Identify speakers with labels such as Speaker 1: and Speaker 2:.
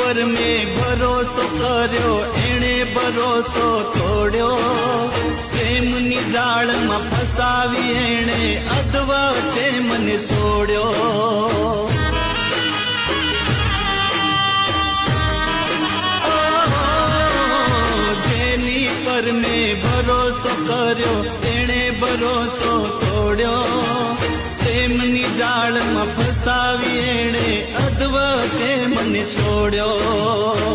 Speaker 1: પર મેં ભરોસો કર્યો એણે ભરોસો તોડ્યો પ્રેમની જાળમાં ફસાવી એણે અધવચ્ચે મને છોડ્યો જેની પર મેં ભરોસો કર્યો એણે ભરોસો તોડ્યો પ્રેમની જાળમાં ફસાવી એણે અધવચ્ચે મને છોડ્યો